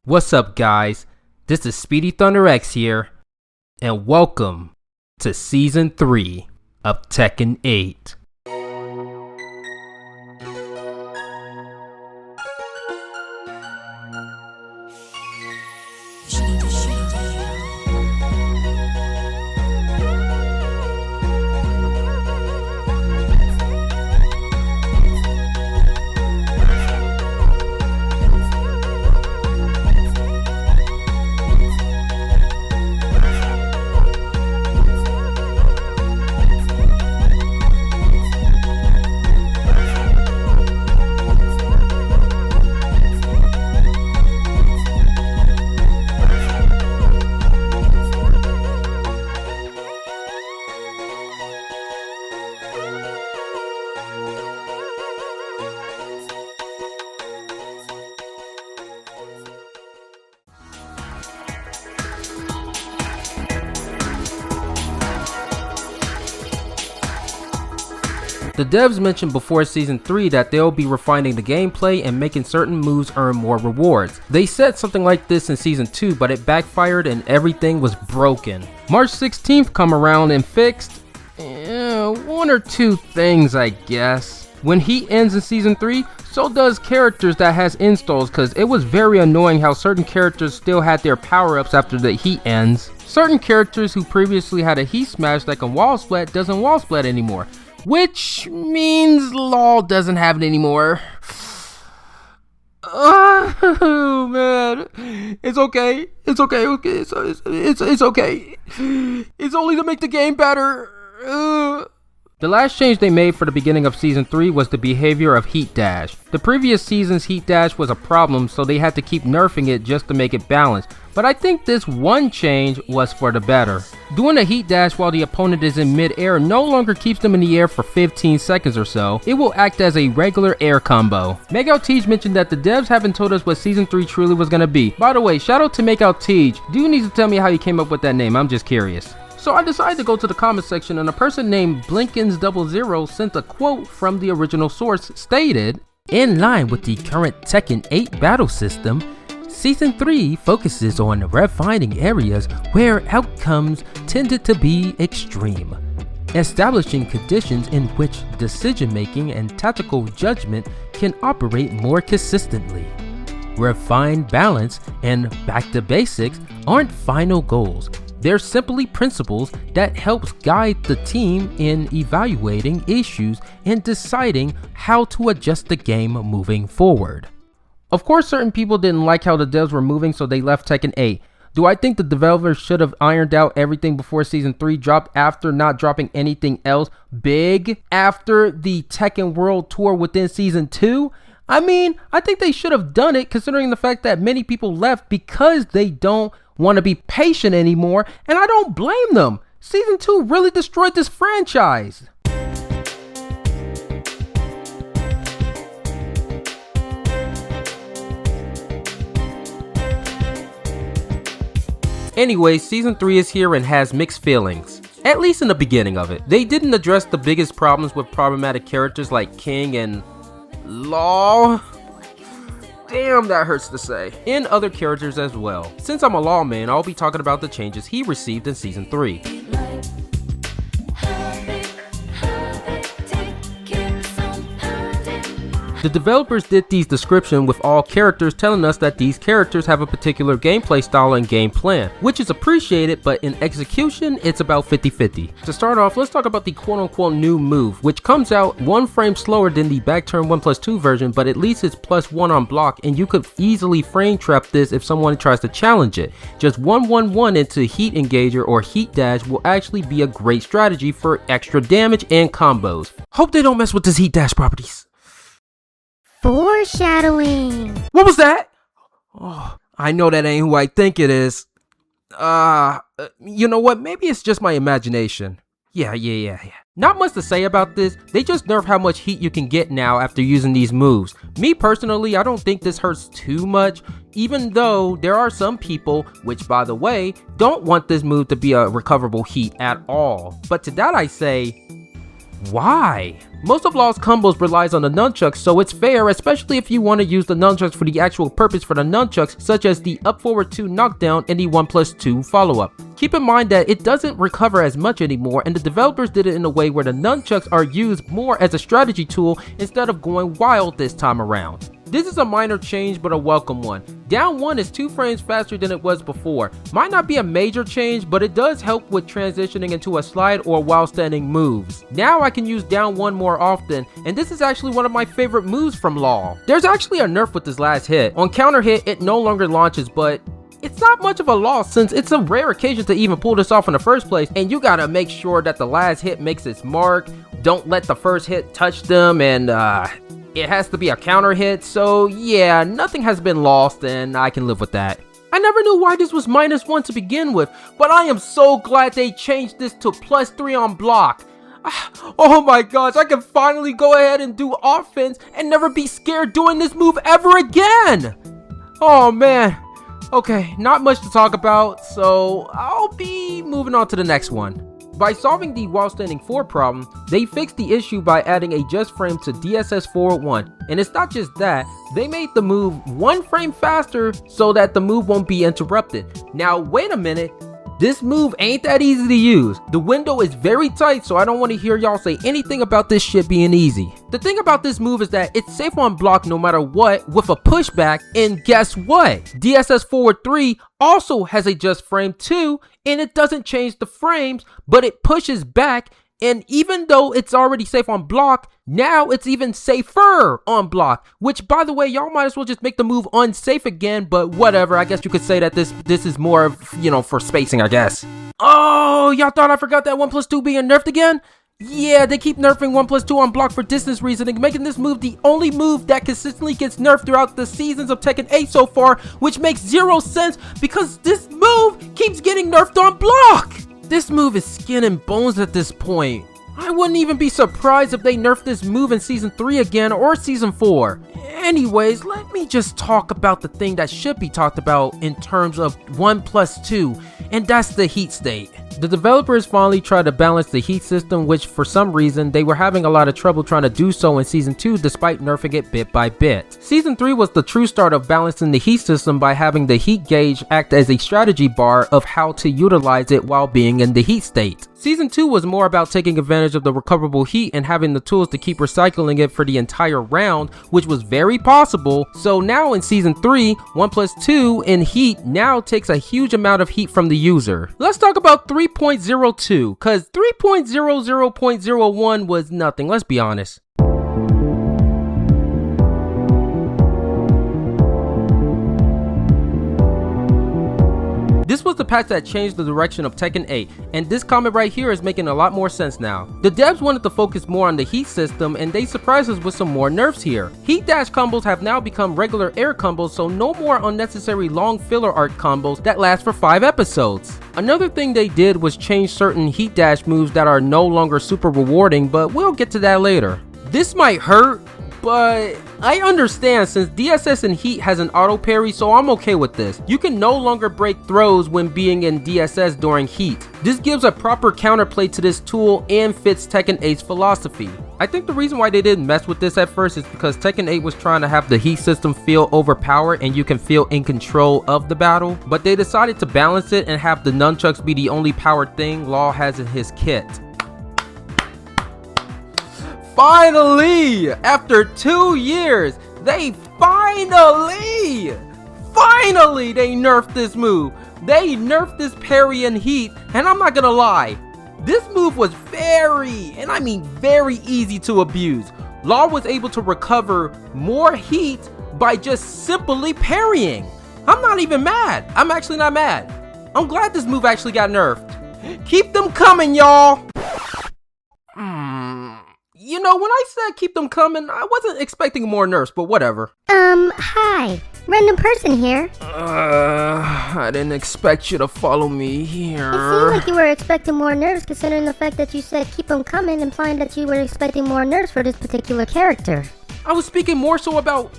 What's up, guys? This is Speedy Thunder X here, and welcome to Season 3 of Tekken 8. The devs mentioned before Season 3 that they'll be refining the gameplay and making certain moves earn more rewards. They said something like this in Season 2, but it backfired and everything was broken. March 16th come around and fixed one or two things, I guess. When heat ends in Season 3, so does characters that has installs, cause it was very annoying how certain characters still had their power-ups after the heat ends. Certain characters who previously had a heat smash that can wall splat doesn't wall splat anymore. Which means LOL doesn't have it anymore. Oh man, it's okay. It's okay. It's okay. It's only to make the game better. The last change they made for the beginning of Season 3 was the behavior of Heat Dash. The previous season's Heat Dash was a problem, so they had to keep nerfing it just to make it balanced. But I think this one change was for the better. Doing a Heat Dash while the opponent is in mid-air no longer keeps them in the air for 15 seconds or so. It will act as a regular air combo. Makeout Tej mentioned that the devs haven't told us what Season 3 truly was gonna be. By the way, shout out to Makeout Tej. Do you need to tell me how you came up with that name? I'm just curious. So I decided to go to the comment section, and a person named Blinkins00 sent a quote from the original source stated, "In line with the current Tekken 8 battle system, Season 3 focuses on refining areas where outcomes tended to be extreme, establishing conditions in which decision-making and tactical judgment can operate more consistently. Refined balance and back to basics aren't final goals. They're simply principles that helps guide the team in evaluating issues and deciding how to adjust the game moving forward." Of course, certain people didn't like how the devs were moving, so they left Tekken 8. Do I think the developers should have ironed out everything before Season 3 dropped after not dropping anything else big after the Tekken World Tour within Season 2? I mean, I think they should have done it, considering the fact that many people left because they don't want to be patient anymore, and I don't blame them. Season 2 really destroyed this franchise. Anyway, Season 3 is here and has mixed feelings. At least in the beginning of it. They didn't address the biggest problems with problematic characters like King and Law. Damn, that hurts to say. And other characters as well. Since I'm a lawman, I'll be talking about the changes he received in Season 3. The developers did these descriptions with all characters, telling us that these characters have a particular gameplay style and game plan, which is appreciated, but in execution, it's about 50-50. To start off, let's talk about the quote-unquote new move, which comes out 1 frame slower than the back turn 1+2 version, but at least it's +1 on block, and you could easily frame trap this if someone tries to challenge it. Just 1-1-1 into Heat Engager or Heat Dash will actually be a great strategy for extra damage and combos. Hope they don't mess with this Heat Dash properties. Foreshadowing. What was that? Oh, I know that ain't who I think it is. You know what? Maybe it's just my imagination. Yeah. Not much to say about this. They just nerfed how much heat you can get now after using these moves. Me personally, I don't think this hurts too much, even though there are some people, which by the way, don't want this move to be a recoverable heat at all. But to that I say, why? Most of Law's combos relies on the nunchucks, so it's fair, especially if you want to use the nunchucks for the actual purpose for the nunchucks, such as the up forward 2 knockdown and the 1+2 follow-up. Keep in mind that it doesn't recover as much anymore, and the developers did it in a way where the nunchucks are used more as a strategy tool instead of going wild this time around. This is a minor change, but a welcome one. Down 1 is 2 frames faster than it was before. Might not be a major change, but it does help with transitioning into a slide or while standing moves. Now I can use down 1 more often, and this is actually one of my favorite moves from Law. There's actually a nerf with this last hit. On counter hit, it no longer launches, but it's not much of a loss since it's a rare occasion to even pull this off in the first place, and you gotta make sure that the last hit makes its mark. Don't let the first hit touch them, and it has to be a counter hit, so yeah, nothing has been lost and I can live with that. I never knew why this was -1 to begin with, but I am so glad they changed this to +3 on block. Oh my gosh, I can finally go ahead and do offense and never be scared doing this move ever again. Oh man. Okay, not much to talk about, so I'll be moving on to the next one. By solving the while standing 4 problem, they fixed the issue by adding a just frame to DSS forward 1. And it's not just that, they made the move 1 frame faster so that the move won't be interrupted. Now wait a minute, this move ain't that easy to use. The window is very tight, so I don't want to hear y'all say anything about this shit being easy. The thing about this move is that it's safe on block no matter what with a pushback, and guess what? DSS forward 3 also has a just frame too, and it doesn't change the frames, but it pushes back, and even though it's already safe on block, now it's even safer on block, which by the way, y'all might as well just make the move unsafe again, but whatever, I guess you could say that this is more of, you know, for spacing, I guess. Oh, y'all thought I forgot that 1+2 being nerfed again? Yeah, they keep nerfing 1+2 on block for distance reasoning, making this move the only move that consistently gets nerfed throughout the seasons of Tekken 8 so far, which makes 0 sense because this move keeps getting nerfed on block! This move is skin and bones at this point. I wouldn't even be surprised if they nerfed this move in Season 3 again or Season 4. Anyways, let me just talk about the thing that should be talked about in terms of 1+2, and that's the heat state. The developers finally tried to balance the heat system, which for some reason they were having a lot of trouble trying to do so in Season 2 despite nerfing it bit by bit. Season 3 was the true start of balancing the heat system by having the heat gauge act as a strategy bar of how to utilize it while being in the heat state. Season 2 was more about taking advantage of the recoverable heat and having the tools to keep recycling it for the entire round, which was very possible. So now in Season 3, 1+2 in heat now takes a huge amount of heat from the user. Let's talk about 3.02, cause 3.00.01 was nothing, let's be honest. This was the patch that changed the direction of Tekken 8, and this comment right here is making a lot more sense now. The devs wanted to focus more on the heat system, and they surprised us with some more nerfs here. Heat dash combos have now become regular air combos, so no more unnecessary long filler arc combos that last for 5 episodes. Another thing they did was change certain heat dash moves that are no longer super rewarding, but we'll get to that later. This might hurt, but I understand since DSS in Heat has an auto parry, so I'm okay with this. You can no longer break throws when being in DSS during Heat. This gives a proper counterplay to this tool and fits Tekken 8's philosophy. I think the reason why they didn't mess with this at first is because Tekken 8 was trying to have the heat system feel overpowered and you can feel in control of the battle, but they decided to balance it and have the nunchucks be the only powered thing Law has in his kit. Finally, after 2 years, they finally they nerfed this move. They nerfed this parry in Heat, and I'm not gonna lie, this move was very, and I mean very easy to abuse. Law was able to recover more heat by just simply parrying. I'm not even mad. I'm actually not mad. I'm glad this move actually got nerfed. Keep them coming, y'all. You know, when I said keep them coming, I wasn't expecting more nerfs, but whatever. Hi. Random person here. I didn't expect you to follow me here. It seemed like you were expecting more nerfs considering the fact that you said keep them coming, implying that you were expecting more nerfs for this particular character. I was speaking more so about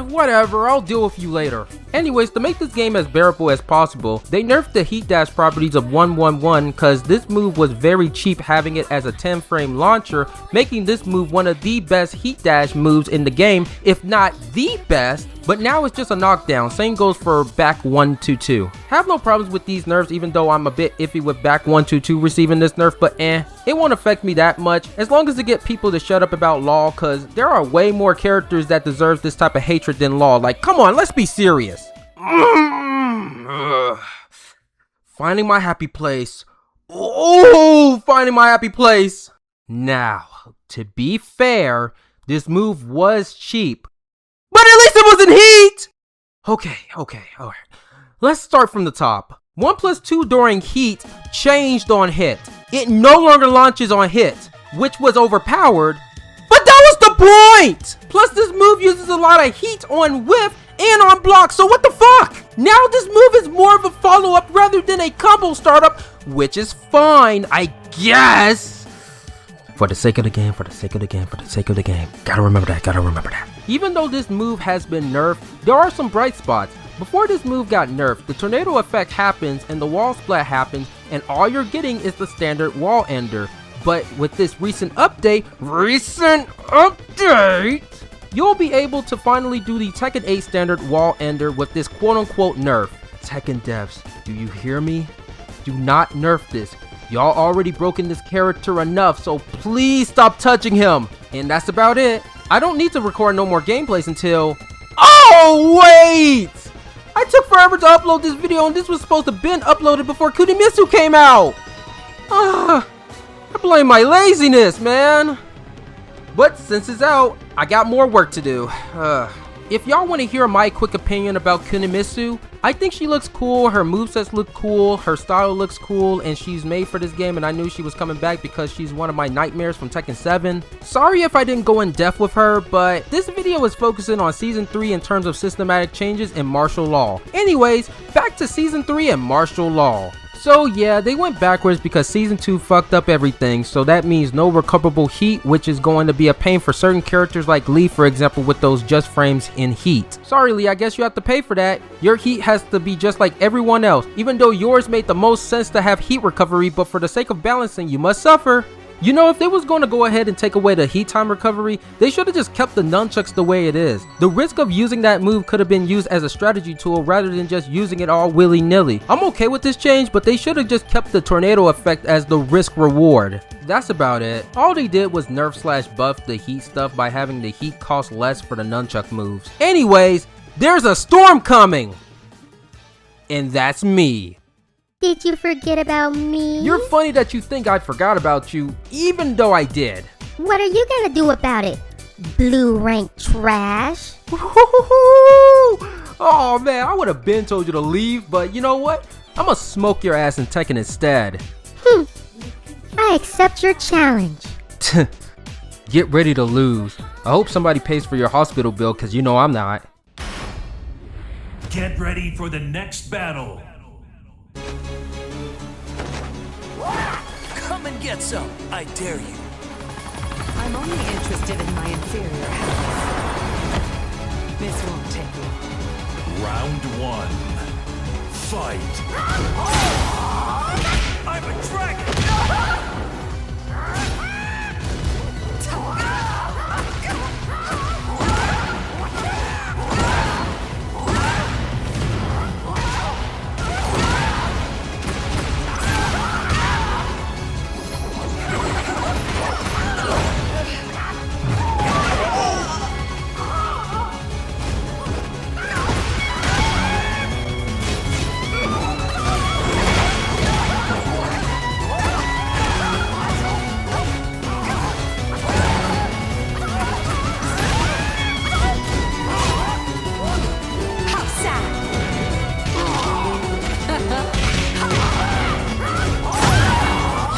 Whatever, I'll deal with you later. Anyways, to make this game as bearable as possible, they nerfed the heat dash properties of 111 cause this move was very cheap having it as a 10 frame launcher, making this move one of the best heat dash moves in the game, if not the best. But now it's just a knockdown, same goes for back 122. Have no problems with these nerfs even though I'm a bit iffy with back 122 receiving this nerf, but it won't affect me that much as long as it get people to shut up about LOL, cause there are way more characters that deserves this type of hatred than LOL. Like, come on, let's be serious. Finding my happy place. Oh, finding my happy place. Now, to be fair, this move was cheap. But at least it wasn't heat! Okay, alright. Let's start from the top. 1+2 during heat changed on hit. It no longer launches on hit, which was overpowered. But that was the point! Plus this move uses a lot of heat on whiff and on block, so what the fuck? Now this move is more of a follow-up rather than a combo startup, which is fine, I guess. For the sake of the game, for the sake of the game, for the sake of the game. Gotta remember that. Even though this move has been nerfed, there are some bright spots. Before this move got nerfed, the tornado effect happens and the wall splat happens and all you're getting is the standard wall ender. But with this recent update, you'll be able to finally do the Tekken 8 standard wall ender with this quote-unquote nerf. Tekken devs, do you hear me? Do not nerf this. Y'all already broken this character enough, so please stop touching him. And that's about it. I don't need to record no more gameplays until... Oh, wait! I took forever to upload this video and this was supposed to have been uploaded before Kuni came out. I blame my laziness, man. But since it's out, I got more work to do. If y'all want to hear my quick opinion about Kuni, I think she looks cool, her movesets look cool, her style looks cool, and she's made for this game and I knew she was coming back because she's one of my nightmares from Tekken 7. Sorry if I didn't go in depth with her, but this video is focusing on Season 3 in terms of systematic changes in martial law. Anyways, back to Season 3 and martial law. So yeah, they went backwards because Season 2 fucked up everything, so that means no recoverable heat, which is going to be a pain for certain characters like Lee, for example, with those just frames in heat. Sorry Lee, I guess you have to pay for that. Your heat has to be just like everyone else, even though yours made the most sense to have heat recovery, but for the sake of balancing, you must suffer. You know, if they was going to go ahead and take away the heat time recovery, they should have just kept the nunchucks the way it is. The risk of using that move could have been used as a strategy tool rather than just using it all willy-nilly. I'm okay with this change, but they should have just kept the tornado effect as the risk reward. That's about it. All they did was nerf/buff the heat stuff by having the heat cost less for the nunchuck moves. Anyways, there's a storm coming! And that's me. Did you forget about me? You're funny that you think I forgot about you, even though I did. What are you gonna do about it? Blue rank trash? Oh man, I would have been told you to leave, but you know what? I'm gonna smoke your ass in Tekken instead. I accept your challenge. Get ready to lose. I hope somebody pays for your hospital bill, cause you know I'm not. Get ready for the next battle. Come and get some, I dare you. I'm only interested in my inferior half. This won't take long. Round one. Fight. I'm a dragon!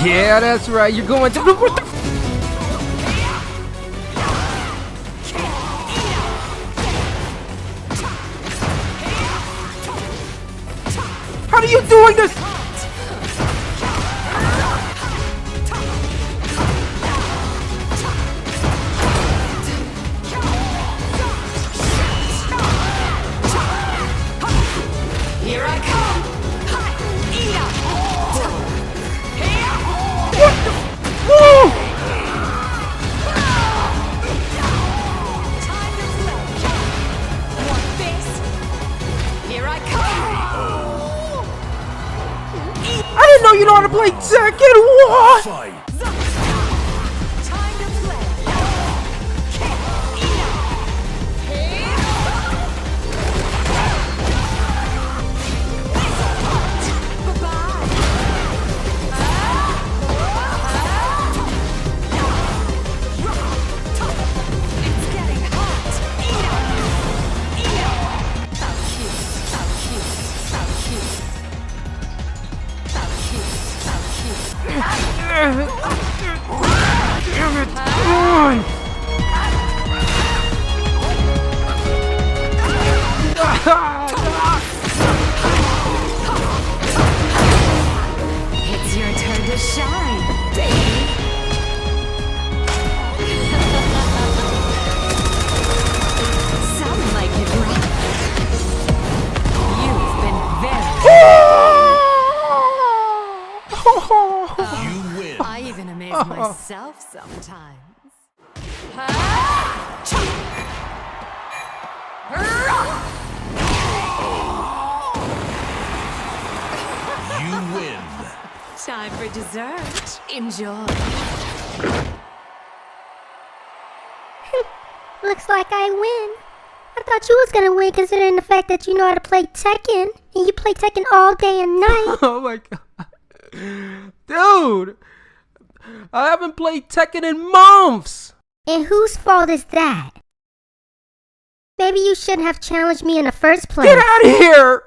Yeah, that's right. You're going to... What the... How are you doing this? I come! I didn't know you know how to play Tekken. What? Fight. Time to play! It's getting hot! So cute, so cute, so cute. So cute, so cute. Damn it. Come It's your turn to shine, baby. Sound like it rock. You've been very. You win. I even amaze myself sometimes. You win. Time for dessert. Enjoy. Looks like I win. I thought you was gonna win considering the fact that you know how to play Tekken. And you play Tekken all day and night. Oh my god. Dude. I haven't played Tekken in months. And whose fault is that? Maybe you shouldn't have challenged me in the first place. Get out of here.